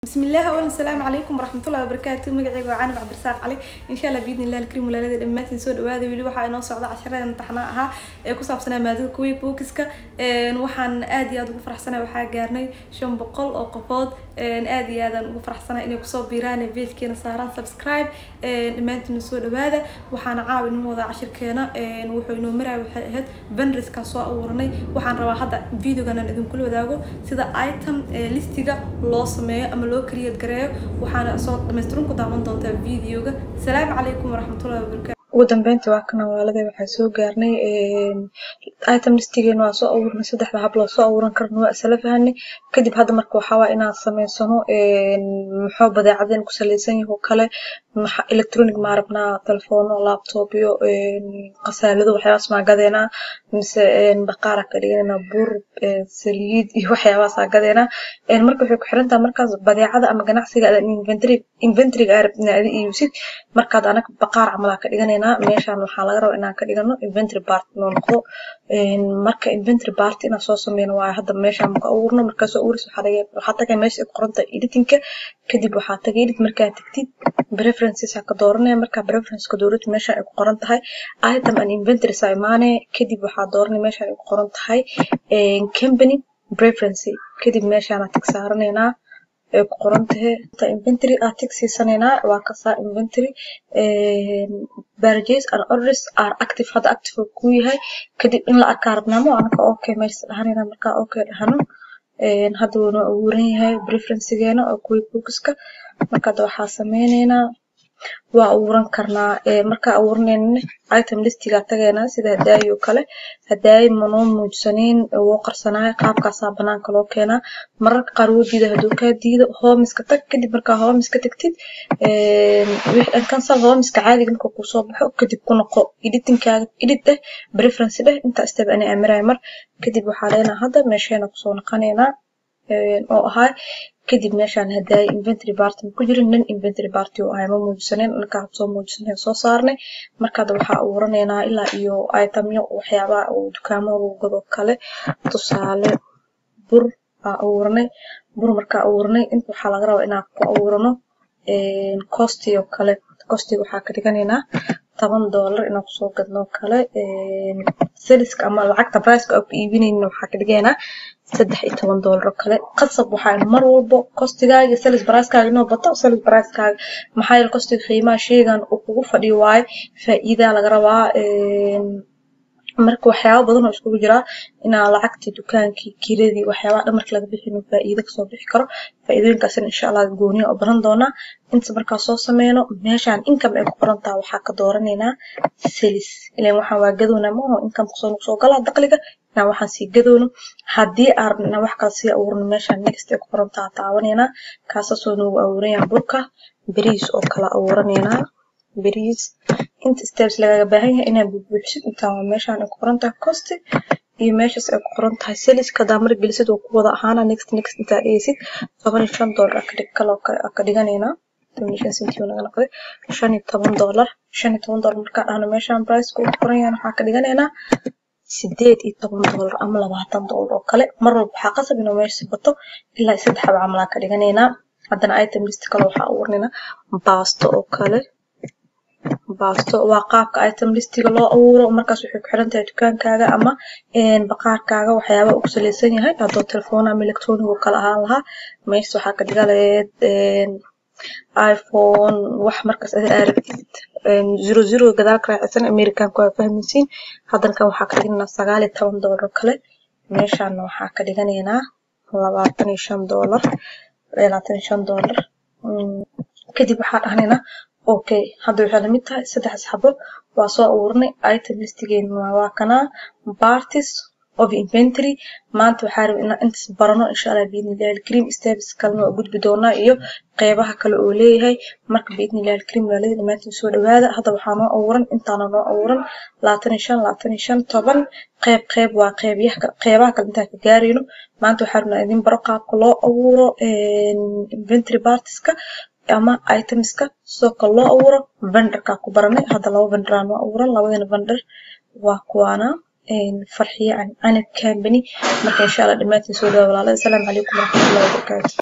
بسم الله أولا السلام عليكم ورحمة الله وبركاته. مقعي وعانب عبد الرزاق علي إن شاء الله بإذن الله الكريم ولا لدى الأمات نسود وهذا ولي وحا إنو صعدا عشرة امتحاناها كسب سنة مادة كوي بوكسكا وحن آدي أدو فرح سنة وحا قارني شون بقول أو قفاض آدي هذا وفرح سنة إني كسب بيران فيديو كينا صاران سبسكرايب الأمات نسود وهذا وحن عاون موضع عشر كينا وحو إنو مرع وحيد بنرس كسوا أورني وحن روا هذا فيديو كنا نقدم كل وداعو سيدا آيتم ليستيجا لوصمة أما لو كريت قريب وحنا صوت دمسترون كدامن دونتا فيديوغا. السلام عليكم ورحمة الله وبركاته. ودنبنت واكنا walaalada waxay soo gaarnay item listigeena waa soo awurna saddexda hab loo soo awuran karno waa isla fahanay kadib hadda marka waxa waa inaan sameeysano muxuu badeecadeen ku saleysan yahay kale electronic ma rabna telefoon laptop iyo qasaalado waxyaas ma gadeena mise baqaar ka dhigana bur saliid iyo waxyaas gadeena marka waxay ku xirantaa markaas badeecada ama ganacsiga inventory arabna iyo sid marka anaga baqaar amal ka dhiganayna meeshaan waxa laga rabaa inaan ka dhigano inventory part noo noqdo marka inventory part ina soo sameeyno waa hadda meeshaan ka uurno marka soo uuris waxa tagay meesha qoronta editingka kadib waxa tagay edit marka tagtid preferences ka dooranay marka preference ka doorat meesha ay ku qoran tahay item and inventory saamaane kadib waxa dooranay meesha ay ku qoran tahay company preference kadib meesha aan tag saaranayna ku qoran tahay inventory tag siisanayna waa ka saa inventory purchase and orders are active hada active ku yahay kadib in la arkaa rabnamo anaka okay meesha dhahanayna marka okay dhahano hada uu abuuran yahay preferencegeena oo kuwi bookska marka waxa sameeynayna waa abuuran karnaa marka abuurnayna item listiga tagayna sida hadaayo kale hadaay mano muujsaneen oo qarsanay qaabkaas banaanka loo keenaa mararka qaar wadiida haduu ka diido homiska tag kadib marka homiska tagtid wixii cancel homiska caadiga marka ku soo baxo kadib ku noqo editingkaaga edit preference inta step ana amray mar kadib waxa leena hada meeshana ku soo noqonayna oo ahay kadib meeshaan hadaay inventory part ku jirin nan inventory part oo ay ma muujsaneen marka soo muujsaneen soo saarnay marka waxa uuranaynaa ilaa iyo itemyo waxyaaba oo dukaamada lagu gado kale tusaale bur bur marka uurnay inta waxa laga rabaa inaan ku uurano cost iyo kale cost waxa ka dhiganaynaa $10 inaan soo gadno kale sales ama lacagta price ka ku iibinayna waxa ka dhigaynaa $13 kale qasab waxa mar walba costigaaga sales price kaaga inoo bato sales price kaaga maxaa yeelay costiga qiimaha sheegan uu kugu fadhiyo waay faa'iido laga rabaa marka waxyaabo badan oo isku jira ina lacagta dukaankii kiradii waxyaabo dhan marka laga bixino faa'iido ka soo bixi karo faa'iidooyinkaas insha Allah gooni oo baran doona inta marka soo sameeyno meeshaan income ay ku qorantaa waxa ka dooranayna sales ilaa waxa waa gadoona ma oo income soo gala dakhliga waxaan si gadoono hadii arna wax kale si abuurno meeshaan next ay ku qorantaa taawanayna kaas soo noo abuurayaan burka bariis oo kala abuuranayna bariis inta steps laga baahan yahay inaan buuxisid inta meeshaan ay ku qorantaa cost iyo meeshaas ay ku qorantahay sales ka damar gelisid oo ku wada ahaana next inta aysid $15 ka dhiganayna donation sentio naga noqday $15 marka aan meeshaan price ku qoran yahay waxa ka dhiganayna $18 ama $20 oo kale mar walba waxa qasab inuu meesha bato ilaa 3 xabo amal ka dhiganayna hadana item list kale waxa uurnayna baasto oo kale baasto waa qaabka item listiga loo abuuro markaas waxay ku xiran tahay dukaankaaga ama baqaarkaaga waxyaabo uu ku saleysan yahay hadoo telefoon ama electronic oo kala ahaan laha meesha waxa ka dhigaleed iPhone wax markaas aad aragtid 00 gadaal ka raacsan American ku fahmaysiin hadan kan waxa ka dhiganaa $19 kale meeshaan waxa ka dhiganaynaa $25 kadib waxa dhahnayna okay hadda waxa la mid tahay 3 xabo waa soo uurnay item listigeena waa kana parties of inventory maanta waxa rabaa inaan inta barano insha Allah biidnillahi cream steps kalma oo gudbi doona iyo qaybaha kale oo leeyahay marka biidnillahi cream walaalada maanta soo dhawaada hadda waxaan oo abuuran intaan oo abuuran 25 qayb waa qaybaha kale inta ka gaarayno maanta waxa rabaa idin baro qaabka loo abuuro inventory parties-ka ama items-ka soo kala loo abuuro vendor-ka ku baranay hadda laba vendor aan abuuran labadana vendor waa kuwana farxiye aan company marka insha Allah dhamaantiin soo dhawaada walaalada. Assalaamu calaykum warahmatullahi wabarakatuh.